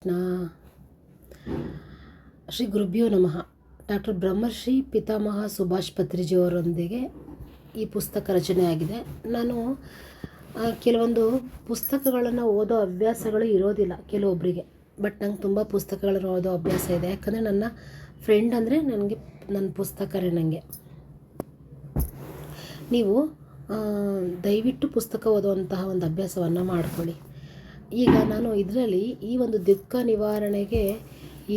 ನಾ ಶ್ರೀ ಗುರುಭ್ಯೋ ನಮಃ. ಡಾಕ್ಟರ್ ಬ್ರಹ್ಮರ್ಷಿ ಪಿತಾಮಹ ಸುಭಾಷ್ ಪತ್ರಿಜಿಯವರೊಂದಿಗೆ ಈ ಪುಸ್ತಕ ರಚನೆಯಾಗಿದೆ. ನಾನು ಕೆಲವೊಂದು ಪುಸ್ತಕಗಳನ್ನು ಓದೋ ಅಭ್ಯಾಸಗಳು ಇರೋದಿಲ್ಲ ಕೆಲವೊಬ್ಬರಿಗೆ, ಬಟ್ ನಂಗೆ ತುಂಬ ಪುಸ್ತಕಗಳನ್ನು ಓದೋ ಅಭ್ಯಾಸ ಇದೆ. ಯಾಕಂದರೆ ನನ್ನ ಫ್ರೆಂಡ್ ಅಂದರೆ ನನಗೆ ನನ್ನ ಪುಸ್ತಕರೇ. ನನಗೆ ನೀವು ದಯವಿಟ್ಟು ಪುಸ್ತಕ ಓದುವಂತಹ ಒಂದು ಅಭ್ಯಾಸವನ್ನು ಮಾಡಿಕೊಳ್ಳಿ. ಈಗ ನಾನು ಇದರಲ್ಲಿ ಈ ಒಂದು ದುಃಖ ನಿವಾರಣೆಗೆ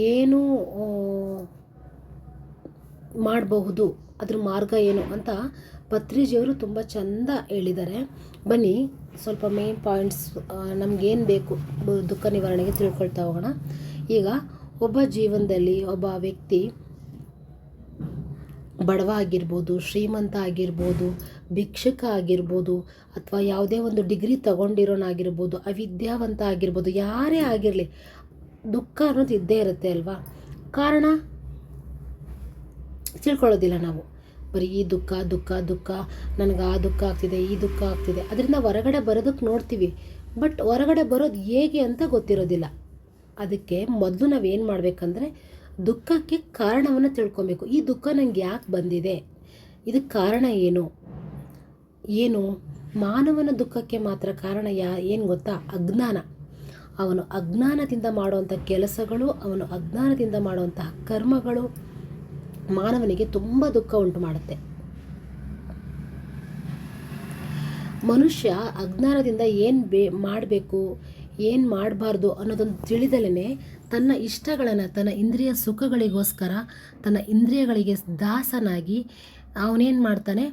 ಏನು ಮಾಡಬಹುದು, ಅದ್ರ ಮಾರ್ಗ ಏನು ಅಂತ ಪತ್ರಿಜಿಯವರು ತುಂಬ ಚೆಂದ ಹೇಳಿದ್ದಾರೆ. ಬನ್ನಿ ಸ್ವಲ್ಪ ಮೇನ್ ಪಾಯಿಂಟ್ಸ್ ನಮಗೇನು ಬೇಕು ದುಃಖ ನಿವಾರಣೆಗೆ ತಿಳ್ಕೊಳ್ತಾ ಹೋಗೋಣ. ಈಗ ಒಬ್ಬ ಜೀವನದಲ್ಲಿ ಒಬ್ಬ ವ್ಯಕ್ತಿ ಬಡವ ಆಗಿರ್ಬೋದು, ಶ್ರೀಮಂತ ಆಗಿರ್ಬೋದು, ಭಿಕ್ಷುಕ ಆಗಿರ್ಬೋದು, ಅಥವಾ ಯಾವುದೇ ಒಂದು ಡಿಗ್ರಿ ತಗೊಂಡಿರೋನಾಗಿರ್ಬೋದು, ಅವಿದ್ಯಾವಂತ ಆಗಿರ್ಬೋದು, ಯಾರೇ ಆಗಿರಲಿ ದುಃಖ ಅನ್ನೋದು ಇದ್ದೇ ಇರುತ್ತೆ ಅಲ್ವಾ. ಕಾರಣ ತಿಳ್ಕೊಳ್ಳೋದಿಲ್ಲ ನಾವು. ಬರೀ ಈ ದುಃಖ ದುಃಖ ದುಃಖ, ನನಗೆ ಆ ದುಃಖ ಆಗ್ತಿದೆ, ಈ ದುಃಖ ಆಗ್ತಿದೆ, ಅದರಿಂದ ಹೊರಗಡೆ ಬರೋದಕ್ಕೆ ನೋಡ್ತೀವಿ, ಬಟ್ ಹೊರಗಡೆ ಬರೋದು ಹೇಗೆ ಅಂತ ಗೊತ್ತಿರೋದಿಲ್ಲ. ಅದಕ್ಕೆ ಮೊದಲು ನಾವೇನು ಮಾಡಬೇಕಂದ್ರೆ ದುಃಖಕ್ಕೆ ಕಾರಣವನ್ನು ತಿಳ್ಕೊಬೇಕು. ಈ ದುಃಖ ನನಗೆ ಯಾಕೆ ಬಂದಿದೆ, ಇದಕ್ಕೆ ಕಾರಣ ಏನು ಮಾನವನ ದುಃಖಕ್ಕೆ ಮಾತ್ರ ಕಾರಣ ಏನು ಗೊತ್ತಾ? ಅಜ್ಞಾನ. ಅವನು ಅಜ್ಞಾನದಿಂದ ಮಾಡುವಂಥ ಕೆಲಸಗಳು, ಅವನು ಅಜ್ಞಾನದಿಂದ ಮಾಡುವಂತಹ ಕರ್ಮಗಳು ಮಾನವನಿಗೆ ತುಂಬ ದುಃಖ ಉಂಟು ಮಾಡುತ್ತೆ. ಮನುಷ್ಯ ಅಜ್ಞಾನದಿಂದ ಏನು ಮಾಡಬೇಕು, ಏನು ಮಾಡಬಾರ್ದು ಅನ್ನೋದನ್ನು ತಿಳಿದಲೇ ತನ್ನ ಇಷ್ಟಗಳನ್ನು, ತನ್ನ ಇಂದ್ರಿಯ ಸುಖಗಳಿಗೋಸ್ಕರ, ತನ್ನ ಇಂದ್ರಿಯಗಳಿಗೆ ದಾಸನಾಗಿ ಅವನೇನು ಮಾಡ್ತಾನೆ,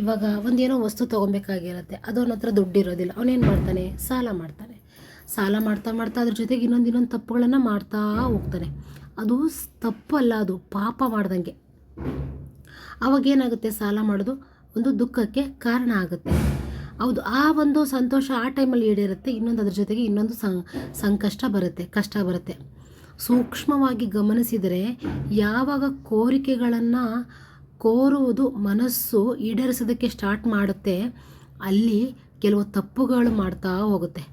ಇವಾಗ ಒಂದೇನೋ ವಸ್ತು ತೊಗೊಬೇಕಾಗಿರುತ್ತೆ, ಅದು ಅವನ ಹತ್ರ ದುಡ್ಡಿರೋದಿಲ್ಲ, ಅವನೇನು ಮಾಡ್ತಾನೆ, ಸಾಲ ಮಾಡ್ತಾನೆ. ಸಾಲ ಮಾಡ್ತಾ ಮಾಡ್ತಾ ಅದ್ರ ಜೊತೆಗೆ ಇನ್ನೊಂದು ತಪ್ಪುಗಳನ್ನು ಮಾಡ್ತಾ ಹೋಗ್ತಾನೆ. ಅದು ತಪ್ಪಲ್ಲ, ಅದು ಪಾಪ ಮಾಡ್ದಂಗೆ. ಅವಾಗೇನಾಗುತ್ತೆ, ಸಾಲ ಮಾಡೋದು ಒಂದು ದುಃಖಕ್ಕೆ ಕಾರಣ ಆಗುತ್ತೆ. ಹೌದು, ಆ ಒಂದು ಸಂತೋಷ ಆ ಟೈಮಲ್ಲಿ ಈಡೇರುತ್ತೆ, ಇನ್ನೊಂದು ಅದ್ರ ಜೊತೆಗೆ ಇನ್ನೊಂದು ಸಂಕಷ್ಟ ಬರುತ್ತೆ, ಕಷ್ಟ ಬರುತ್ತೆ. ಸೂಕ್ಷ್ಮವಾಗಿ ಗಮನಿಸಿದರೆ ಯಾವಾಗ ಕೋರಿಕೆಗಳನ್ನು ಕೋರುವುದು ಮನಸ್ಸು ಈಡೇರಿಸೋದಕ್ಕೆ ಸ್ಟಾರ್ಟ್ ಮಾಡುತ್ತೆ, ಅಲ್ಲಿ ಕೆಲವು ತಪ್ಪುಗಳು ಮಾಡ್ತಾ ಹೋಗುತ್ತೆ.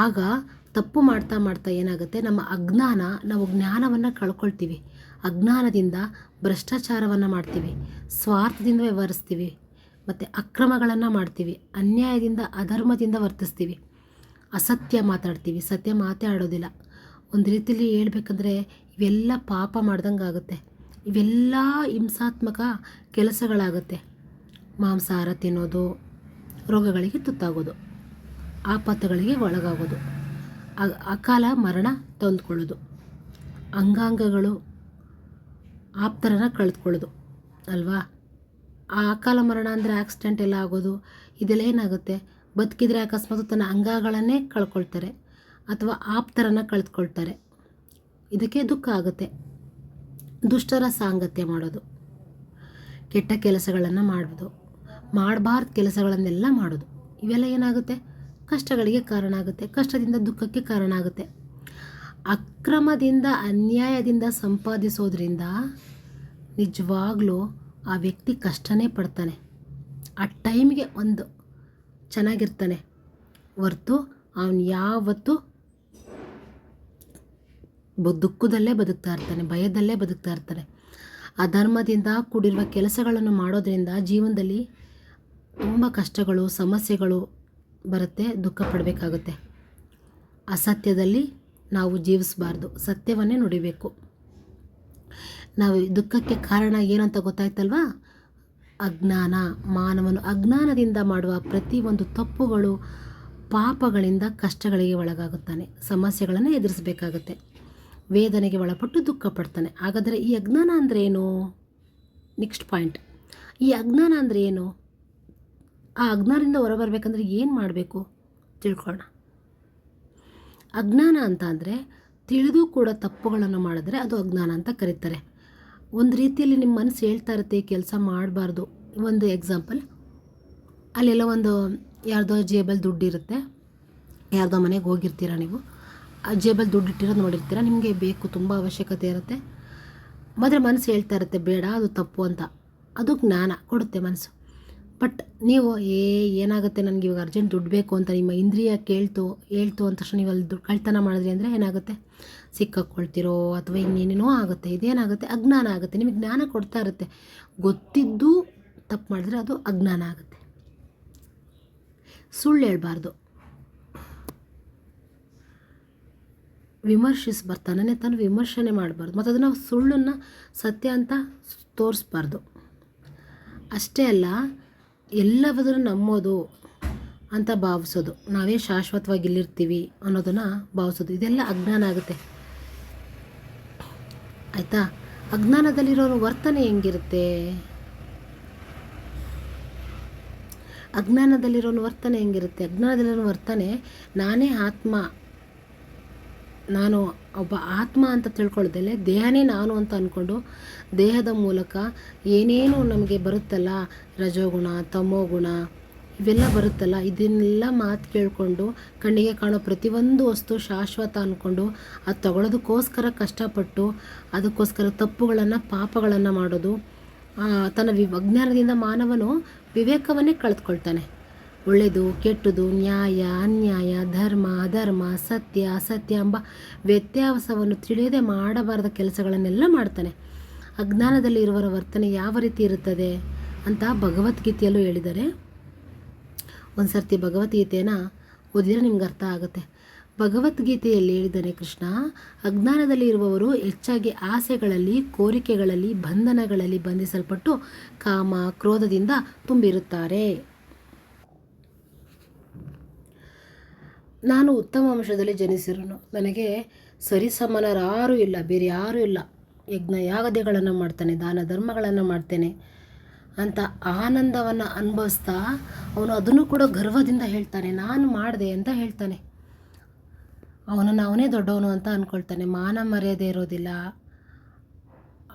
ಆಗ ತಪ್ಪು ಮಾಡ್ತಾ ಮಾಡ್ತಾ ಏನಾಗುತ್ತೆ, ನಮ್ಮ ಅಜ್ಞಾನ, ನಾವು ಜ್ಞಾನವನ್ನು ಕಳ್ಕೊಳ್ತೀವಿ. ಅಜ್ಞಾನದಿಂದ ಭ್ರಷ್ಟಾಚಾರವನ್ನು ಮಾಡ್ತೀವಿ, ಸ್ವಾರ್ಥದಿಂದ ವ್ಯವಹರಿಸ್ತೀವಿ, ಮತ್ತು ಅಕ್ರಮಗಳನ್ನು ಮಾಡ್ತೀವಿ, ಅನ್ಯಾಯದಿಂದ ಅಧರ್ಮದಿಂದ ವರ್ತಿಸ್ತೀವಿ, ಅಸತ್ಯ ಮಾತಾಡ್ತೀವಿ, ಸತ್ಯ ಮಾತೇ ಆಡೋದಿಲ್ಲ. ಒಂದು ರೀತಿಯಲ್ಲಿ ಹೇಳ್ಬೇಕಂದ್ರೆ ಇವೆಲ್ಲ ಪಾಪ ಮಾಡ್ದಂಗೆ ಆಗುತ್ತೆ. ಇವೆಲ್ಲ ಹಿಂಸಾತ್ಮಕ ಕೆಲಸಗಳಾಗುತ್ತೆ. ಮಾಂಸಾಹಾರ ತಿನ್ನೋದು, ರೋಗಗಳಿಗೆ ತುತ್ತಾಗೋದು, ಆಪತ್ತುಗಳಿಗೆ ಒಳಗಾಗೋದು, ಅಕಾಲ ಮರಣ ತಂದುಕೊಳ್ಳೋದು, ಅಂಗಾಂಗಗಳು ಆಪ್ತರನ್ನು ಕಳೆದುಕೊಳ್ಳೋದು ಅಲ್ವಾ. ಆ ಅಕಾಲ ಮರಣ ಅಂದರೆ ಆಕ್ಸಿಡೆಂಟ್ ಎಲ್ಲ ಆಗೋದು, ಇದೆಲ್ಲ ಏನಾಗುತ್ತೆ, ಬದುಕಿದ್ರೆ ಅಕಸ್ಮಾತ್ ತನ್ನ ಅಂಗಗಳನ್ನೇ ಕಳ್ಕೊಳ್ತಾರೆ ಅಥವಾ ಆಪ್ತರನ್ನು ಕಳೆದುಕೊಳ್ತಾರೆ. ಇದಕ್ಕೆ ದುಃಖ ಆಗುತ್ತೆ. ದುಷ್ಟರ ಸಾಂಗತ್ಯ ಮಾಡೋದು, ಕೆಟ್ಟ ಕೆಲಸಗಳನ್ನು ಮಾಡೋದು, ಮಾಡಬಾರ್ದು ಕೆಲಸಗಳನ್ನೆಲ್ಲ ಮಾಡೋದು, ಇವೆಲ್ಲ ಏನಾಗುತ್ತೆ, ಕಷ್ಟಗಳಿಗೆ ಕಾರಣ ಆಗುತ್ತೆ. ಕಷ್ಟದಿಂದ ದುಃಖಕ್ಕೆ ಕಾರಣ ಆಗುತ್ತೆ. ಅಕ್ರಮದಿಂದ ಅನ್ಯಾಯದಿಂದ ಸಂಪಾದಿಸೋದ್ರಿಂದ ನಿಜವಾಗ್ಲೂ ಆ ವ್ಯಕ್ತಿ ಕಷ್ಟನೇ ಪಡ್ತಾನೆ. ಆ ಟೈಮಿಗೆ ಒಂದು ಚೆನ್ನಾಗಿರ್ತಾನೆ ಹೊರ್ತು ಅವನು ಯಾವತ್ತೂ ದುಃಖದಲ್ಲೇ ಬದುಕ್ತಾ ಇರ್ತಾನೆ, ಭಯದಲ್ಲೇ ಬದುಕ್ತಾ ಇರ್ತಾನೆ. ಅಧರ್ಮದಿಂದ ಕೂಡಿರುವ ಕೆಲಸಗಳನ್ನು ಮಾಡೋದ್ರಿಂದ ಜೀವನದಲ್ಲಿ ತುಂಬ ಕಷ್ಟಗಳು, ಸಮಸ್ಯೆಗಳು ಬರುತ್ತೆ, ದುಃಖ ಪಡಬೇಕಾಗುತ್ತೆ. ಅಸತ್ಯದಲ್ಲಿ ನಾವು ಜೀವಿಸಬಾರ್ದು, ಸತ್ಯವನ್ನೇ ನುಡಿಬೇಕು. ನಾವು ದುಃಖಕ್ಕೆ ಕಾರಣ ಏನಂತ ಗೊತ್ತಾಯ್ತಲ್ವಾ? ಅಜ್ಞಾನ. ಮಾನವನು ಅಜ್ಞಾನದಿಂದ ಮಾಡುವ ಪ್ರತಿಯೊಂದು ತಪ್ಪುಗಳು, ಪಾಪಗಳಿಂದ ಕಷ್ಟಗಳಿಗೆ ಒಳಗಾಗುತ್ತಾನೆ, ಸಮಸ್ಯೆಗಳನ್ನು ಎದುರಿಸಬೇಕಾಗುತ್ತೆ, ವೇದನೆಗೆ ಒಳಪಟ್ಟು ದುಃಖ ಪಡ್ತಾನೆ. ಹಾಗಾದರೆ ಈ ಅಜ್ಞಾನ ಅಂದರೆ ಏನು? ನೆಕ್ಸ್ಟ್ ಪಾಯಿಂಟ್, ಈ ಅಜ್ಞಾನ ಅಂದರೆ ಏನು? ಆ ಅಜ್ಞಾನದಿಂದ ಹೊರಬರಬೇಕಂದ್ರೆ ಏನು ಮಾಡಬೇಕು ತಿಳ್ಕೊಳ್ಳೋಣ. ಅಜ್ಞಾನ ಅಂತ ಅಂದರೆ ತಿಳಿದು ಕೂಡ ತಪ್ಪುಗಳನ್ನು ಮಾಡಿದ್ರೆ ಅದು ಅಜ್ಞಾನ ಅಂತ ಕರೀತಾರೆ. ಒಂದು ರೀತಿಯಲ್ಲಿ ನಿಮ್ಮ ಮನಸ್ಸು ಹೇಳ್ತಾ ಇರುತ್ತೆ ಕೆಲಸ ಮಾಡಬಾರ್ದು. ಒಂದು ಎಕ್ಸಾಂಪಲ್, ಅಲ್ಲೆಲ್ಲ ಒಂದು ಯಾರ್ದೋ ಜೇಬಲ್ಲಿ ದುಡ್ಡಿರುತ್ತೆ, ಯಾರ್ದೋ ಮನೆಗೆ ಹೋಗಿರ್ತೀರ, ನೀವು ಆ ಜೇಬಲ್ಲಿ ದುಡ್ಡು ಇಟ್ಟಿರೋದು ನೋಡಿರ್ತೀರ, ನಿಮಗೆ ಬೇಕು, ತುಂಬ ಅವಶ್ಯಕತೆ ಇರುತ್ತೆ, ಆದರೆ ಮನಸ್ಸು ಹೇಳ್ತಾ ಇರುತ್ತೆ ಬೇಡ, ಅದು ತಪ್ಪು ಅಂತ. ಅದು ಜ್ಞಾನ ಕೊಡುತ್ತೆ ಮನಸ್ಸು. ಬಟ್ ನೀವು ಏನಾಗುತ್ತೆ ನನಗೆ ಇವಾಗ ಅರ್ಜೆಂಟ್ ದುಡ್ಡು ಬೇಕು ಅಂತ ನಿಮ್ಮ ಇಂದ್ರಿಯ ಹೇಳ್ತು ಅಂದ ತಕ್ಷಣ ನೀವು ಅಲ್ಲಿ ದುಡ್ಡು ಕಳ್ತನ ಮಾಡಿದ್ರಿ ಅಂದರೆ ಏನಾಗುತ್ತೆ, ಸಿಕ್ಕಾಕ್ಕೊಳ್ತಿರೋ ಅಥವಾ ಇನ್ನೇನೇನೋ ಆಗುತ್ತೆ. ಇದೇನಾಗುತ್ತೆ, ಅಜ್ಞಾನ ಆಗುತ್ತೆ. ನಿಮಗೆ ಜ್ಞಾನ ಕೊಡ್ತಾ ಇರುತ್ತೆ, ಗೊತ್ತಿದ್ದು ತಪ್ಪು ಮಾಡಿದ್ರೆ ಅದು ಅಜ್ಞಾನ ಆಗುತ್ತೆ. ಸುಳ್ಳು ಹೇಳ್ಬಾರ್ದು, ತನ್ನನ್ನೇ ತಾನು ವಿಮರ್ಶನೆ ಮಾಡಬಾರ್ದು, ಮತ್ತು ಅದನ್ನು ಸುಳ್ಳನ್ನು ಸತ್ಯ ಅಂತ ತೋರಿಸ್ಬಾರ್ದು. ಅಷ್ಟೇ ಅಲ್ಲ, ಎಲ್ಲವದನ್ನು ನಂಬೋದು ಅಂತ ಭಾವಿಸೋದು, ನಾವೇ ಶಾಶ್ವತವಾಗಿ ಇಲ್ಲಿರ್ತೀವಿ ಅನ್ನೋದನ್ನು ಭಾವಿಸೋದು, ಇದೆಲ್ಲ ಅಜ್ಞಾನ ಆಗುತ್ತೆ. ಆಯಿತಾ? ಅಜ್ಞಾನದಲ್ಲಿರೋನು ವರ್ತನೆ ಹೆಂಗಿರುತ್ತೆ? ಅಜ್ಞಾನದಲ್ಲಿರೋನು ವರ್ತನೆ ನಾನೇ ಆತ್ಮ, ನಾನು ಒಬ್ಬ ಆತ್ಮ ಅಂತ ತಿಳ್ಕೊಳ್ಳೋದಲ್ಲೇ ದೇಹನೇ ನಾನು ಅಂತ ಅಂದ್ಕೊಂಡು ದೇಹದ ಮೂಲಕ ಏನೇನು ನಮಗೆ ಬರುತ್ತಲ್ಲ, ರಜೋಗುಣ, ತಮೋಗುಣ ಇವೆಲ್ಲ ಬರುತ್ತಲ್ಲ, ಇದನ್ನೆಲ್ಲ ಮಾತು ಕೇಳಿಕೊಂಡು ಕಣ್ಣಿಗೆ ಕಾಣೋ ಪ್ರತಿಯೊಂದು ವಸ್ತು ಶಾಶ್ವತ ಅಂದ್ಕೊಂಡು ಅದು ತಗೊಳ್ಳೋದಕ್ಕೋಸ್ಕರ ಕಷ್ಟಪಟ್ಟು ಅದಕ್ಕೋಸ್ಕರ ತಪ್ಪುಗಳನ್ನು ಪಾಪಗಳನ್ನು ಮಾಡೋದು. ತನ್ನ ಅಜ್ಞಾನದಿಂದ ಮಾನವನು ವಿವೇಕವನ್ನೇ ಕಳೆದುಕೊಳ್ತಾನೆ. ಒಳ್ಳೆಯದು ಕೆಟ್ಟದು, ನ್ಯಾಯ ಅನ್ಯಾಯ, ಧರ್ಮ ಅಧರ್ಮ, ಸತ್ಯ ಅಸತ್ಯ ಎಂಬ ವ್ಯತ್ಯಾಸವನ್ನು ತಿಳಿಯದೆ ಮಾಡಬಾರದ ಕೆಲಸಗಳನ್ನೆಲ್ಲ ಮಾಡ್ತಾನೆ. ಅಜ್ಞಾನದಲ್ಲಿ ಇರುವವರ ವರ್ತನೆ ಯಾವ ರೀತಿ ಇರುತ್ತದೆ ಅಂತ ಭಗವದ್ಗೀತೆಯಲ್ಲೂ ಹೇಳಿದ್ದಾರೆ. ಒಂದು ಸರ್ತಿ ಭಗವದ್ಗೀತೆಯನ್ನು ಓದಿದರೆ ನಿಮ್ಗೆ ಅರ್ಥ ಆಗುತ್ತೆ. ಭಗವದ್ಗೀತೆಯಲ್ಲಿ ಹೇಳಿದ್ದಾನೆ ಕೃಷ್ಣ, ಅಜ್ಞಾನದಲ್ಲಿ ಇರುವವರು ಹೆಚ್ಚಾಗಿ ಆಸೆಗಳಲ್ಲಿ, ಕೋರಿಕೆಗಳಲ್ಲಿ, ಬಂಧನಗಳಲ್ಲಿ ಬಂಧಿಸಲ್ಪಟ್ಟು ಕಾಮ ಕ್ರೋಧದಿಂದ ತುಂಬಿರುತ್ತಾರೆ. ನಾನು ಉತ್ತಮ ವಂಶದಲ್ಲಿ ಜನಿಸಿರೋನು, ನನಗೆ ಸರಿಸಮಾನರಾರೂ ಇಲ್ಲ, ಬೇರೆ ಯಾರೂ ಇಲ್ಲ, ಯಜ್ಞ ಯಾಗದೆಗಳನ್ನು ಮಾಡ್ತಾನೆ, ದಾನ ಧರ್ಮಗಳನ್ನು ಮಾಡ್ತೇನೆ ಅಂತ ಆನಂದವನ್ನು ಅನುಭವಿಸ್ತಾ ಅವನು ಅದನ್ನು ಕೂಡ ಗರ್ವದಿಂದ ಹೇಳ್ತಾನೆ, ನಾನು ಮಾಡಿದೆ ಅಂತ ಹೇಳ್ತಾನೆ. ಅವನನ್ನು ಅವನೇ ದೊಡ್ಡವನು ಅಂತ ಅಂದ್ಕೊಳ್ತಾನೆ. ಮಾನ ಮರ್ಯಾದೆ ಇರೋದಿಲ್ಲ,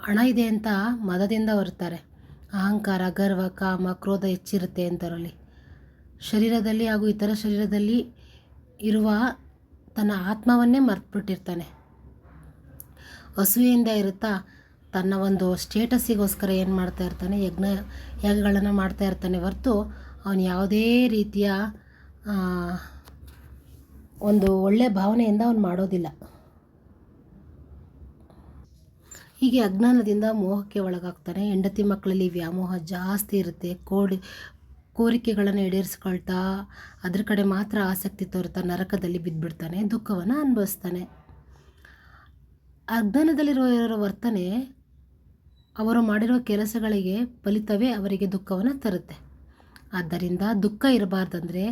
ಹಣ ಇದೆ ಅಂತ ಮದದಿಂದ ಹೊರ್ತಾರೆ. ಅಹಂಕಾರ, ಗರ್ವ, ಕಾಮ, ಕ್ರೋಧ ಹೆಚ್ಚಿರುತ್ತೆ ಅಂಥವರಲ್ಲಿ. ಶರೀರದಲ್ಲಿ ಹಾಗೂ ಇತರ ಶರೀರದಲ್ಲಿ ಇರುವ ತನ್ನ ಆತ್ಮವನ್ನೇ ಮರೆತುಬಿಟ್ಟಿರ್ತಾನೆ. ಅಸೂಯೆಯಿಂದ ಇರುತ್ತಾ ತನ್ನ ಒಂದು ಸ್ಟೇಟಸ್ಸಿಗೋಸ್ಕರ ಏನು ಮಾಡ್ತಾ ಇರ್ತಾನೆ, ಯಾಗಗಳನ್ನು ಮಾಡ್ತಾ ಇರ್ತಾನೆ ಹೊರತು ಅವನು ಯಾವುದೇ ರೀತಿಯ ಒಂದು ಒಳ್ಳೆಯ ಭಾವನೆಯಿಂದ ಅವನು ಮಾಡೋದಿಲ್ಲ. ಹೀಗೆ ಅಜ್ಞಾನದಿಂದ ಮೋಹಕ್ಕೆ ಒಳಗಾಗ್ತಾನೆ. ಹೆಂಡತಿ ಮಕ್ಕಳಲ್ಲಿ ವ್ಯಾಮೋಹ ಜಾಸ್ತಿ ಇರುತ್ತೆ. ಕೋರಿಕೆಗಳನ್ನು ಈಡೇರಿಸ್ಕೊಳ್ತಾ ಅದ್ರ ಕಡೆ ಮಾತ್ರ ಆಸಕ್ತಿ ತೋರ್ತಾ ನರಕದಲ್ಲಿ ಬಿದ್ದುಬಿಡ್ತಾನೆ, ದುಃಖವನ್ನು ಅನುಭವಿಸ್ತಾನೆ. ಅಜ್ಞಾನದಲ್ಲಿರುವ ವರ್ತನೆ ಅವರು ಮಾಡಿರುವ ಕೆಲಸಗಳಿಗೆ ಫಲಿತವೇ ಅವರಿಗೆ ದುಃಖವನ್ನು ತರುತ್ತೆ. ಆದ್ದರಿಂದ ದುಃಖ ಇರಬಾರ್ದಂದರೆ,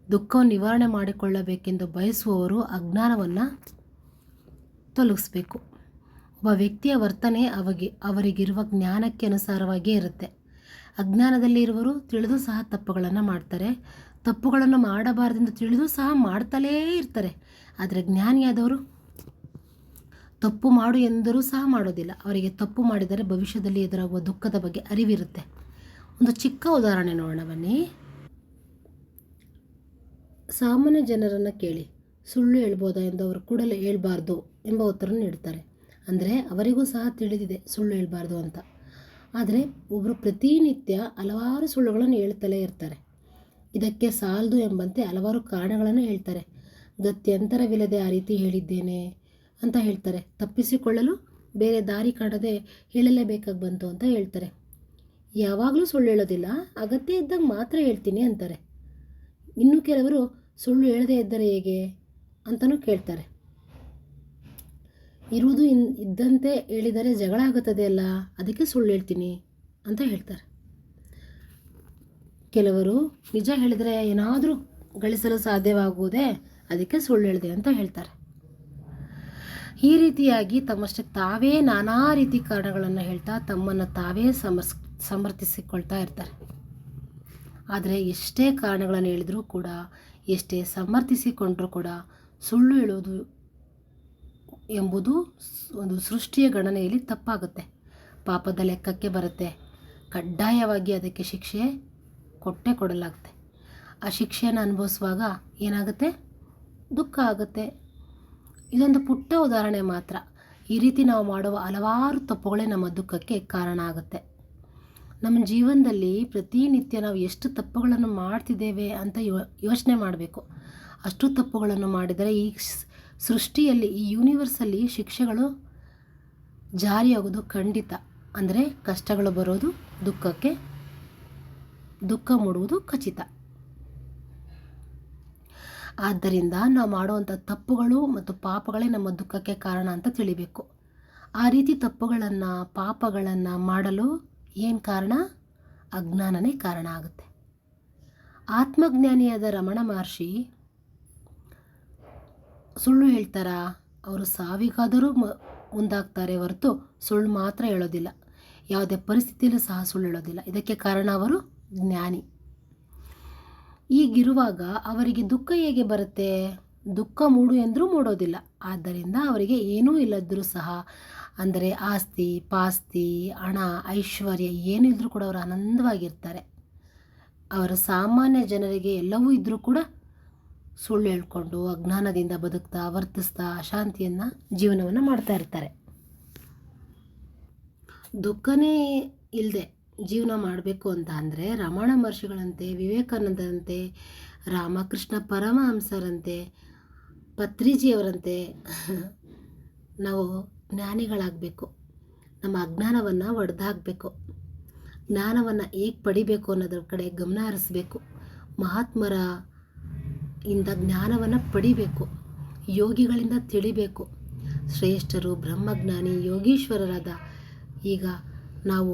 ದುಃಖವನ್ನು ನಿವಾರಣೆ ಮಾಡಿಕೊಳ್ಳಬೇಕೆಂದು ಬಯಸುವವರು ಅಜ್ಞಾನವನ್ನು ತೊಲಗಿಸ್ಬೇಕು. ಒಬ್ಬ ವ್ಯಕ್ತಿಯ ವರ್ತನೆ ಅವರಿಗಿರುವ ಜ್ಞಾನಕ್ಕೆ ಅನುಸಾರವಾಗಿಯೇ ಇರುತ್ತೆ. ಅಜ್ಞಾನದಲ್ಲಿ ಇರುವರು ತಿಳಿದು ಸಹ ತಪ್ಪುಗಳನ್ನು ಮಾಡ್ತಾರೆ, ತಪ್ಪುಗಳನ್ನು ಮಾಡಬಾರ್ದೆಂದು ತಿಳಿದು ಸಹ ಮಾಡ್ತಲೇ ಇರ್ತಾರೆ. ಆದರೆ ಜ್ಞಾನಿಯಾದವರು ತಪ್ಪು ಮಾಡು ಎಂದರೂ ಸಹ ಮಾಡೋದಿಲ್ಲ. ಅವರಿಗೆ ತಪ್ಪು ಮಾಡಿದರೆ ಭವಿಷ್ಯದಲ್ಲಿ ಎದುರಾಗುವ ದುಃಖದ ಬಗ್ಗೆ ಅರಿವಿರುತ್ತೆ. ಒಂದು ಚಿಕ್ಕ ಉದಾಹರಣೆ ನೋಡೋಣ ಬನ್ನಿ. ಸಾಮಾನ್ಯ ಜನರನ್ನು ಕೇಳಿ, ಸುಳ್ಳು ಹೇಳ್ಬೋದಾ ಎಂದು ಅವರು ಕೂಡಲೇ ಹೇಳ್ಬಾರ್ದು ಎಂಬ ಉತ್ತರ ನೀಡ್ತಾರೆ. ಅಂದರೆ ಅವರಿಗೂ ಸಹ ತಿಳಿದಿದೆ ಸುಳ್ಳು ಹೇಳ್ಬಾರ್ದು ಅಂತ. ಆದರೆ ಒಬ್ಬರು ಪ್ರತಿನಿತ್ಯ ಹಲವಾರು ಸುಳ್ಳುಗಳನ್ನು ಹೇಳ್ತಲೇ ಇರ್ತಾರೆ. ಇದಕ್ಕೆ ಸಾಲದು ಎಂಬಂತೆ ಹಲವಾರು ಕಾರಣಗಳನ್ನು ಹೇಳ್ತಾರೆ. ಗತ್ಯಂತರವಿಲ್ಲದೆ ಆ ರೀತಿ ಹೇಳಿದ್ದೇನೆ ಅಂತ ಹೇಳ್ತಾರೆ. ತಪ್ಪಿಸಿಕೊಳ್ಳಲು ಬೇರೆ ದಾರಿ ಕಾಣದೆ ಹೇಳಲೇಬೇಕಾಗಿ ಬಂತು ಅಂತ ಹೇಳ್ತಾರೆ. ಯಾವಾಗಲೂ ಸುಳ್ಳು ಹೇಳೋದಿಲ್ಲ, ಅಗತ್ಯ ಇದ್ದಾಗ ಮಾತ್ರ ಹೇಳ್ತೀನಿ ಅಂತಾರೆ. ಇನ್ನು ಕೆಲವರು ಸುಳ್ಳು ಹೇಳದೇ ಇದ್ದರೆ ಹೇಗೆ ಅಂತಲೂ ಕೇಳ್ತಾರೆ. ಇರುವುದು ಇದ್ದಂತೆ ಹೇಳಿದರೆ ಜಗಳ ಆಗುತ್ತದೆ ಅಲ್ಲ, ಅದಕ್ಕೆ ಸುಳ್ಳು ಹೇಳ್ತೀನಿ ಅಂತ ಹೇಳ್ತಾರೆ. ಕೆಲವರು ನಿಜ ಹೇಳಿದರೆ ಏನಾದರೂ ಗಳಿಸಲು ಸಾಧ್ಯವಾಗುವುದೇ, ಅದಕ್ಕೆ ಸುಳ್ಳು ಹೇಳಿದೆ ಅಂತ ಹೇಳ್ತಾರೆ. ಈ ರೀತಿಯಾಗಿ ತಮ್ಮಷ್ಟಕ್ಕೆ ತಾವೇ ನಾನಾ ರೀತಿ ಕಾರಣಗಳನ್ನು ಹೇಳ್ತಾ ತಮ್ಮನ್ನು ತಾವೇ ಸಮರ್ಥಿಸಿಕೊಳ್ತಾ ಇರ್ತಾರೆ. ಆದರೆ ಎಷ್ಟೇ ಕಾರಣಗಳನ್ನು ಹೇಳಿದರೂ ಕೂಡ, ಎಷ್ಟೇ ಸಮರ್ಥಿಸಿಕೊಂಡರೂ ಕೂಡ ಸುಳ್ಳು ಹೇಳುವುದು ಎಂಬುದು ಒಂದು ಸೃಷ್ಟಿಯ ಗಣನೆಯಲ್ಲಿ ತಪ್ಪಾಗುತ್ತೆ, ಪಾಪದ ಲೆಕ್ಕಕ್ಕೆ ಬರುತ್ತೆ. ಕಡ್ಡಾಯವಾಗಿ ಅದಕ್ಕೆ ಶಿಕ್ಷೆ ಕೊಟ್ಟೇ ಕೊಡಲಾಗುತ್ತೆ. ಆ ಶಿಕ್ಷೆಯನ್ನು ಅನುಭವಿಸುವಾಗ ಏನಾಗುತ್ತೆ, ದುಃಖ ಆಗುತ್ತೆ. ಇದೊಂದು ಪುಟ್ಟ ಉದಾಹರಣೆ ಮಾತ್ರ. ಈ ರೀತಿ ನಾವು ಮಾಡುವ ಹಲವಾರು ತಪ್ಪುಗಳೇ ನಮ್ಮ ದುಃಖಕ್ಕೆ ಕಾರಣ ಆಗುತ್ತೆ. ನಮ್ಮ ಜೀವನದಲ್ಲಿ ಪ್ರತಿನಿತ್ಯ ನಾವು ಎಷ್ಟು ತಪ್ಪುಗಳನ್ನು ಮಾಡ್ತಿದ್ದೇವೆ ಅಂತ ಯೋಚನೆ ಮಾಡಬೇಕು. ಅಷ್ಟು ತಪ್ಪುಗಳನ್ನು ಮಾಡಿದರೆ ಈ ಸೃಷ್ಟಿಯಲ್ಲಿ, ಈ ಯೂನಿವರ್ಸಲ್ಲಿ ಶಿಕ್ಷೆಗಳು ಜಾರಿಯಾಗೋದು ಖಂಡಿತ. ಅಂದರೆ ಕಷ್ಟಗಳು ಬರೋದು ದುಃಖಕ್ಕೆ, ದುಃಖ ಮೂಡುವುದು ಖಚಿತ. ಆದ್ದರಿಂದ ನಾವು ಮಾಡುವಂಥ ತಪ್ಪುಗಳು ಮತ್ತು ಪಾಪಗಳೇ ನಮ್ಮ ದುಃಖಕ್ಕೆ ಕಾರಣ ಅಂತ ತಿಳಿಬೇಕು. ಆ ರೀತಿ ತಪ್ಪುಗಳನ್ನು, ಪಾಪಗಳನ್ನು ಮಾಡಲು ಏನು ಕಾರಣ? ಅಜ್ಞಾನನೇ ಕಾರಣ ಆಗುತ್ತೆ. ಆತ್ಮಜ್ಞಾನಿಯಾದ ರಮಣ ಮಹರ್ಷಿ ಸುಳ್ಳು ಹೇಳ್ತಾರಾ? ಅವರು ಸಾವಿಗಾದರೂ ಮುಂದಾಗ್ತಾರೆ ಹೊರತು ಸುಳ್ಳು ಮಾತ್ರ ಹೇಳೋದಿಲ್ಲ. ಯಾವುದೇ ಪರಿಸ್ಥಿತಿಯಲ್ಲೂ ಸಹ ಸುಳ್ಳು ಹೇಳೋದಿಲ್ಲ. ಇದಕ್ಕೆ ಕಾರಣ ಅವರು ಜ್ಞಾನಿ. ಈಗಿರುವಾಗ ಅವರಿಗೆ ದುಃಖ ಹೇಗೆ ಬರುತ್ತೆ? ದುಃಖ ಮೂಡು ಎಂದರೂ ಮೂಡೋದಿಲ್ಲ. ಆದ್ದರಿಂದ ಅವರಿಗೆ ಏನೂ ಇಲ್ಲದ್ರೂ ಸಹ, ಅಂದರೆ ಆಸ್ತಿ ಪಾಸ್ತಿ, ಹಣ, ಐಶ್ವರ್ಯ ಏನಿದ್ರೂ ಕೂಡ ಅವರು ಆನಂದವಾಗಿರ್ತಾರೆ. ಅವರ ಸಾಮಾನ್ಯ ಜನರಿಗೆ ಎಲ್ಲವೂ ಇದ್ದರೂ ಕೂಡ ಸುಳ್ಳು ಹೇಳ್ಕೊಂಡು ಅಜ್ಞಾನದಿಂದ ಬದುಕ್ತಾ, ವರ್ತಿಸ್ತಾ ಅಶಾಂತಿಯನ್ನು, ಜೀವನವನ್ನು ಮಾಡ್ತಾ ಇರ್ತಾರೆ. ದುಃಖನೇ ಇಲ್ಲದೆ ಜೀವನ ಮಾಡಬೇಕು ಅಂತ ಅಂದರೆ ರಮಣ ಮಹರ್ಷಿಗಳಂತೆ, ವಿವೇಕಾನಂದರಂತೆ, ರಾಮಕೃಷ್ಣ ಪರಮಹಂಸರಂತೆ, ಪತ್ರಿಜಿಯವರಂತೆ ನಾವು ಜ್ಞಾನಿಗಳಾಗಬೇಕು. ನಮ್ಮ ಅಜ್ಞಾನವನ್ನು ಒಡೆದಾಕಬೇಕು. ಜ್ಞಾನವನ್ನು ಹೇಗೆ ಪಡಿಬೇಕು ಅನ್ನೋದ್ರ ಕಡೆ ಗಮನ ಹರಿಸಬೇಕು. ಮಹಾತ್ಮರ ಇಂದ ಜ್ಞಾನವನ್ನು ಪಡಿಬೇಕು. ಯೋಗಿಗಳಿಂದ ತಿಳಿಬೇಕು. ಶ್ರೇಷ್ಠರು, ಬ್ರಹ್ಮಜ್ಞಾನಿ, ಯೋಗೀಶ್ವರರಾದ ಈಗ ನಾವು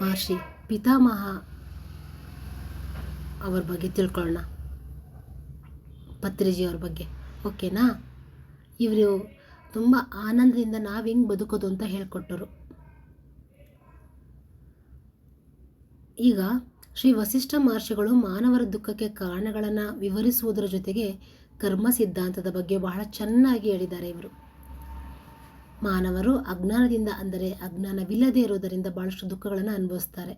ಮಹರ್ಷಿ ಪಿತಾಮಹ ಅವ್ರ ಬಗ್ಗೆ ತಿಳ್ಕೊಳ್ಳೋಣ, ಪತ್ರಿಜಿಯವ್ರ ಬಗ್ಗೆ. ಓಕೆನಾ? ಇವರು ತುಂಬ ಆನಂದದಿಂದ ನಾವು ಹೆಂಗೆ ಬದುಕೋದು ಅಂತ ಹೇಳ್ಕೊಟ್ಟರು. ಈಗ ಶ್ರೀ ವಸಿಷ್ಠ ಮಹರ್ಷಿಗಳು ಮಾನವರ ದುಃಖಕ್ಕೆ ಕಾರಣಗಳನ್ನು ವಿವರಿಸುವುದರ ಜೊತೆಗೆ ಕರ್ಮ ಸಿದ್ಧಾಂತದ ಬಗ್ಗೆ ಬಹಳ ಚೆನ್ನಾಗಿ ಹೇಳಿದ್ದಾರೆ. ಇವರು ಮಾನವರು ಅಜ್ಞಾನದಿಂದ, ಅಂದರೆ ಅಜ್ಞಾನವಿಲ್ಲದೆ ಇರುವುದರಿಂದ ಭಾಳಷ್ಟು ದುಃಖಗಳನ್ನು ಅನುಭವಿಸ್ತಾರೆ.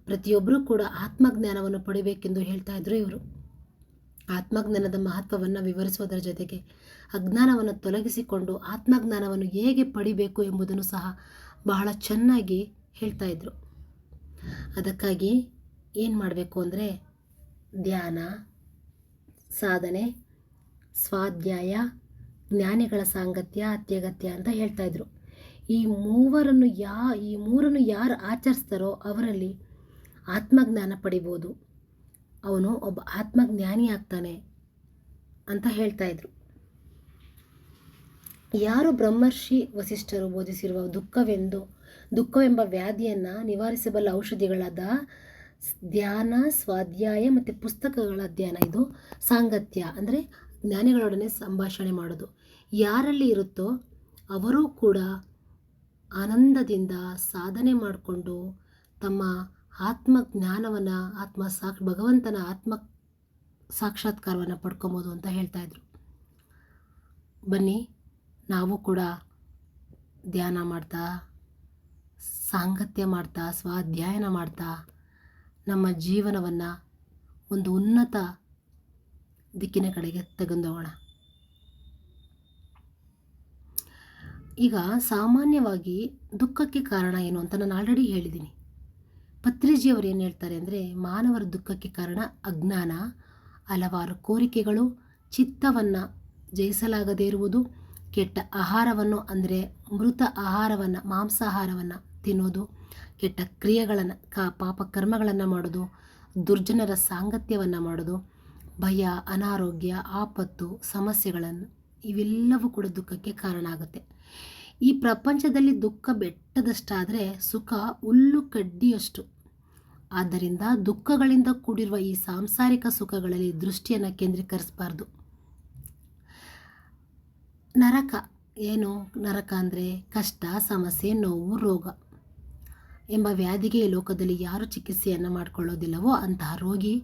ಪ್ರತಿಯೊಬ್ಬರೂ ಕೂಡ ಆತ್ಮಜ್ಞಾನವನ್ನು ಪಡಿಬೇಕೆಂದು ಹೇಳ್ತಾ ಇದ್ರು ಇವರು. ಆತ್ಮಜ್ಞಾನದ ಮಹತ್ವವನ್ನು ವಿವರಿಸುವುದರ ಜೊತೆಗೆ ಅಜ್ಞಾನವನ್ನು ತೊಲಗಿಸಿಕೊಂಡು ಆತ್ಮಜ್ಞಾನವನ್ನು ಹೇಗೆ ಪಡಿಬೇಕು ಎಂಬುದನ್ನು ಸಹ ಬಹಳ ಚೆನ್ನಾಗಿ ಹೇಳ್ತಾ ಇದ್ರು. ಅದಕ್ಕಾಗಿ ಏನು ಮಾಡಬೇಕು ಅಂದರೆ ಧ್ಯಾನ, ಸಾಧನೆ, ಸ್ವಾಧ್ಯಾಯ, ಜ್ಞಾನಿಗಳ ಸಾಂಗತ್ಯ ಅತ್ಯಗತ್ಯ ಅಂತ ಹೇಳ್ತಾ ಇದ್ರು. ಈ ಮೂರನ್ನು ಯಾರು ಆಚರಿಸ್ತಾರೋ ಅವರಲ್ಲಿ ಆತ್ಮಜ್ಞಾನ ಪಡಿಬೋದು, ಅವನು ಒಬ್ಬ ಆತ್ಮಜ್ಞಾನಿ ಆಗ್ತಾನೆ ಅಂತ ಹೇಳ್ತಾ ಇದ್ರು. ಯಾರು ಬ್ರಹ್ಮರ್ಷಿ ವಸಿಷ್ಠರು ಬೋಧಿಸಿರುವ ದುಃಖವೆಂಬ ವ್ಯಾಧಿಯನ್ನು ನಿವಾರಿಸಬಲ್ಲ ಔಷಧಿಗಳಾದ ಧ್ಯಾನ, ಸ್ವಾಧ್ಯಾಯ ಮತ್ತು ಪುಸ್ತಕಗಳ ಅಧ್ಯಯನ, ಇದು ಸಾಂಗತ್ಯ ಅಂದರೆ ಜ್ಞಾನಿಗಳೊಡನೆ ಸಂಭಾಷಣೆ ಮಾಡೋದು ಯಾರಲ್ಲಿ ಇರುತ್ತೋ ಅವರೂ ಕೂಡ ಆನಂದದಿಂದ ಸಾಧನೆ ಮಾಡಿಕೊಂಡು ತಮ್ಮ ಆತ್ಮಜ್ಞಾನವನ್ನು, ಭಗವಂತನ ಆತ್ಮ ಸಾಕ್ಷಾತ್ಕಾರವನ್ನು ಪಡ್ಕೊಬೋದು ಅಂತ ಹೇಳ್ತಾಯಿದ್ರು. ಬನ್ನಿ ನಾವು ಕೂಡ ಧ್ಯಾನ ಮಾಡ್ತಾ, ಸಾಂಗತ್ಯ ಮಾಡ್ತಾ, ಸ್ವಾಧ್ಯಾಯನ ಮಾಡ್ತಾ ನಮ್ಮ ಜೀವನವನ್ನು ಒಂದು ಉನ್ನತ ದಿಕ್ಕಿನ ಕಡೆಗೆ ತೆಗೆದೋಗೋಣ. ಈಗ ಸಾಮಾನ್ಯವಾಗಿ ದುಃಖಕ್ಕೆ ಕಾರಣ ಏನು ಅಂತ ನಾನು ಆಲ್ರೆಡಿ ಹೇಳಿದ್ದೀನಿ. ಪತ್ರಿಜಿಯವರು ಏನು ಹೇಳ್ತಾರೆ ಅಂದರೆ, ಮಾನವರ ದುಃಖಕ್ಕೆ ಕಾರಣ ಅಜ್ಞಾನ, ಹಲವಾರು ಕೋರಿಕೆಗಳು, ಚಿತ್ತವನ್ನು ಜಯಿಸಲಾಗದೇ ಇರುವುದು, ಕೆಟ್ಟ ಆಹಾರವನ್ನು ಅಂದರೆ ಮೃತ ಆಹಾರವನ್ನು, ಮಾಂಸಾಹಾರವನ್ನು ತಿನ್ನೋದು, ಕೆಟ್ಟ ಕ್ರಿಯೆಗಳನ್ನು, ಪಾಪ ಕರ್ಮಗಳನ್ನು ಮಾಡೋದು, ದುರ್ಜನರ ಸಾಂಗತ್ಯವನ್ನು ಮಾಡೋದು, ಭಯ, ಅನಾರೋಗ್ಯ, ಆಪತ್ತು, ಸಮಸ್ಯೆಗಳನ್ನು, ಇವೆಲ್ಲವೂ ಕೂಡ ದುಃಖಕ್ಕೆ ಕಾರಣ ಆಗುತ್ತೆ. ಈ ಪ್ರಪಂಚದಲ್ಲಿ ದುಃಖ ಬೆಟ್ಟದಷ್ಟಾದರೆ ಸುಖ ಹುಲ್ಲು ಕಡ್ಡಿಯಷ್ಟು. ಆದ್ದರಿಂದ ದುಃಖಗಳಿಂದ ಕೂಡಿರುವ ಈ ಸಾಂಸಾರಿಕ ಸುಖಗಳಲ್ಲಿ ದೃಷ್ಟಿಯನ್ನು ಕೇಂದ್ರೀಕರಿಸಬಾರ್ದು. ನರಕ ಏನು? ನರಕ ಅಂದರೆ ಕಷ್ಟ, ಸಮಸ್ಯೆ, ನೋವು, ರೋಗ ಎಂಬ ವ್ಯಾಧಿಗೆ ಈ ಲೋಕದಲ್ಲಿ ಯಾರು ಚಿಕಿತ್ಸೆಯನ್ನು ಮಾಡಿಕೊಳ್ಳೋದಿಲ್ಲವೋ ಅಂತಹ ರೋಗಿ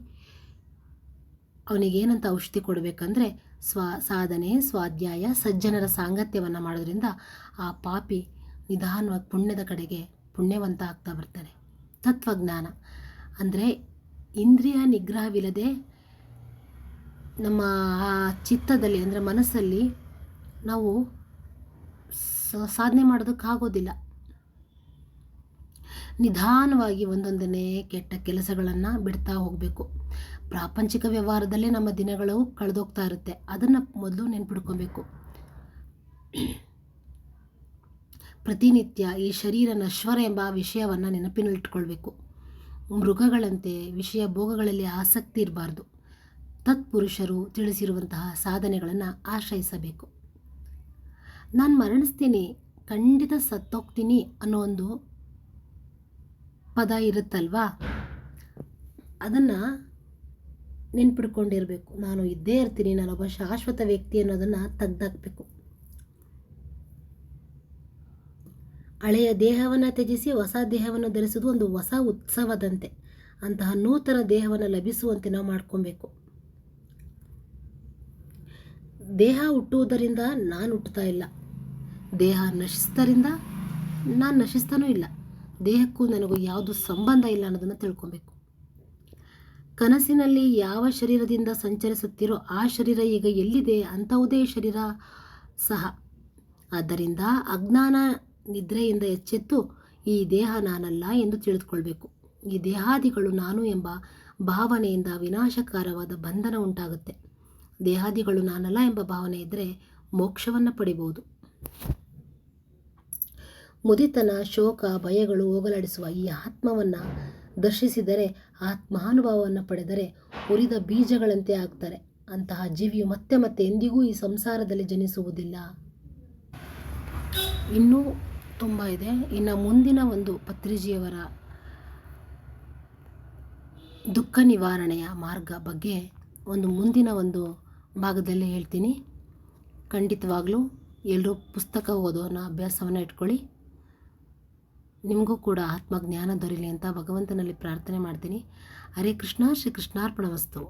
ಅವನಿಗೇನಂತ ಔಷಧಿ ಕೊಡಬೇಕಂದ್ರೆ ಸಾಧನೆ, ಸ್ವಾಧ್ಯಾಯ, ಸಜ್ಜನರ ಸಾಂಗತ್ಯವನ್ನು ಮಾಡೋದ್ರಿಂದ ಆ ಪಾಪಿ ನಿಧಾನವಾಗಿ ಪುಣ್ಯದ ಕಡೆಗೆ ಪುಣ್ಯವಂತ ಆಗ್ತಾ ಬರ್ತಾನೆ. ತತ್ವಜ್ಞಾನ ಅಂದರೆ ಇಂದ್ರಿಯ ನಿಗ್ರಹವಿಲ್ಲದೆ ನಮ್ಮ ಆ ಚಿತ್ತದಲ್ಲಿ, ಅಂದರೆ ಮನಸ್ಸಲ್ಲಿ ನಾವು ಸಾಧನೆ ಮಾಡೋದಕ್ಕಾಗೋದಿಲ್ಲ. ನಿಧಾನವಾಗಿ ಒಂದೊಂದನೇ ಕೆಟ್ಟ ಕೆಲಸಗಳನ್ನು ಬಿಡ್ತಾ ಹೋಗಬೇಕು. ಪ್ರಾಪಂಚಿಕ ವ್ಯವಹಾರದಲ್ಲೇ ನಮ್ಮ ದಿನಗಳು ಕಳೆದೋಗ್ತಾ ಇರುತ್ತೆ. ಅದನ್ನು ಮೊದಲು ನೆನ್ಪಿಡ್ಕೊಬೇಕು. ಪ್ರತಿನಿತ್ಯ ಈ ಶರೀರ ನಶ್ವರ ಎಂಬ ವಿಷಯವನ್ನು ನೆನಪಿನಲ್ಲಿಟ್ಕೊಳ್ಬೇಕು. ಮೃಗಗಳಂತೆ ವಿಷಯ ಭೋಗಗಳಲ್ಲಿ ಆಸಕ್ತಿ ಇರಬಾರ್ದು. ತತ್ಪುರುಷರು ತಿಳಿಸಿರುವಂತಹ ಸಾಧನೆಗಳನ್ನು ಆಶ್ರಯಿಸಬೇಕು. ನಾನು ಮರಣಿಸ್ತೀನಿ, ಖಂಡಿತ ಸತ್ತೋಗ್ತೀನಿ ಅನ್ನೋ ಒಂದು ಪದ ಇರುತ್ತಲ್ವಾ, ಅದನ್ನು ನೆನ್ಪಿಡ್ಕೊಂಡಿರಬೇಕು. ನಾನು ಇದ್ದೇ ಇರ್ತೀನಿ, ನಾನೊಬ್ಬ ಶಾಶ್ವತ ವ್ಯಕ್ತಿ ಅನ್ನೋದನ್ನು ತೆಗೆದಾಕಬೇಕು. ಹಳೆಯ ದೇಹವನ್ನು ತ್ಯಜಿಸಿ ಹೊಸ ದೇಹವನ್ನು ಧರಿಸುವುದು ಒಂದು ಹೊಸ ಉತ್ಸವದಂತೆ. ಅಂತಹ ನೂತನ ದೇಹವನ್ನು ಲಭಿಸುವಂತೆ ನಾವು ಮಾಡ್ಕೊಬೇಕು. ದೇಹ ಹುಟ್ಟುವುದರಿಂದ ನಾನು ಹುಟ್ಟುತ್ತಾ ಇಲ್ಲ, ದೇಹ ನಶಿಸೋದರಿಂದ ನಾನು ನಶಿಸ್ತಾನೂ ಇಲ್ಲ. ದೇಹಕ್ಕೂ ನನಗೂ ಯಾವುದು ಸಂಬಂಧ ಇಲ್ಲ ಅನ್ನೋದನ್ನು ತಿಳ್ಕೊಬೇಕು. ಕನಸಿನಲ್ಲಿ ಯಾವ ಶರೀರದಿಂದ ಸಂಚರಿಸುತ್ತೀರೋ ಆ ಶರೀರ ಈಗ ಎಲ್ಲಿದೆ ಅಂಥವುದೇ ಶರೀರ ಸಹ. ಆದ್ದರಿಂದ ಅಜ್ಞಾನ ನಿದ್ರೆಯಿಂದ ಎಚ್ಚೆತ್ತು ಈ ದೇಹ ನಾನಲ್ಲ ಎಂದು ತಿಳಿದುಕೊಳ್ಬೇಕು. ಈ ದೇಹಾದಿಗಳು ನಾನು ಎಂಬ ಭಾವನೆಯಿಂದ ವಿನಾಶಕಾರವಾದ ಬಂಧನ ಉಂಟಾಗುತ್ತೆ. ದೇಹಾದಿಗಳು ನಾನಲ್ಲ ಎಂಬ ಭಾವನೆ ಇದ್ದರೆ ಮೋಕ್ಷವನ್ನು ಪಡಿಬಹುದು. ಮುದಿತನ, ಶೋಕ, ಭಯಗಳು ಹೋಗಲಾಡಿಸುವ ಈ ಆತ್ಮವನ್ನು ದರ್ಶಿಸಿದರೆ, ಆತ್ಮಾನುಭವವನ್ನು ಪಡೆದರೆ ಉರಿದ ಬೀಜಗಳಂತೆ ಆಗ್ತಾರೆ. ಅಂತಹ ಜೀವಿಯು ಮತ್ತೆ ಮತ್ತೆ ಎಂದಿಗೂ ಈ ಸಂಸಾರದಲ್ಲಿ ಜನಿಸುವುದಿಲ್ಲ. ಇನ್ನೂ ತುಂಬ ಇದೆ. ಇನ್ನು ಮುಂದಿನ ಒಂದು ಪತ್ರಿಜಿಯವರ ದುಃಖ ನಿವಾರಣೆಯ ಮಾರ್ಗ ಬಗ್ಗೆ ಮುಂದಿನ ಒಂದು ಭಾಗದಲ್ಲಿ ಹೇಳ್ತೀನಿ. ಖಂಡಿತವಾಗ್ಲೂ ಎಲ್ಲರೂ ಪುಸ್ತಕ ಓದೋನ ಅಭ್ಯಾಸವನ್ನು ಇಟ್ಕೊಳ್ಳಿ. ನಿಮಗೂ ಕೂಡ ಆತ್ಮಜ್ಞಾನ ದೊರೀಲಿ ಅಂತ ಭಗವಂತನಲ್ಲಿ ಪ್ರಾರ್ಥನೆ ಮಾಡ್ತೀನಿ. ಹರೇ ಕೃಷ್ಣ. ಶ್ರೀ ಕೃಷ್ಣಾರ್ಪಣಮಸ್ತು.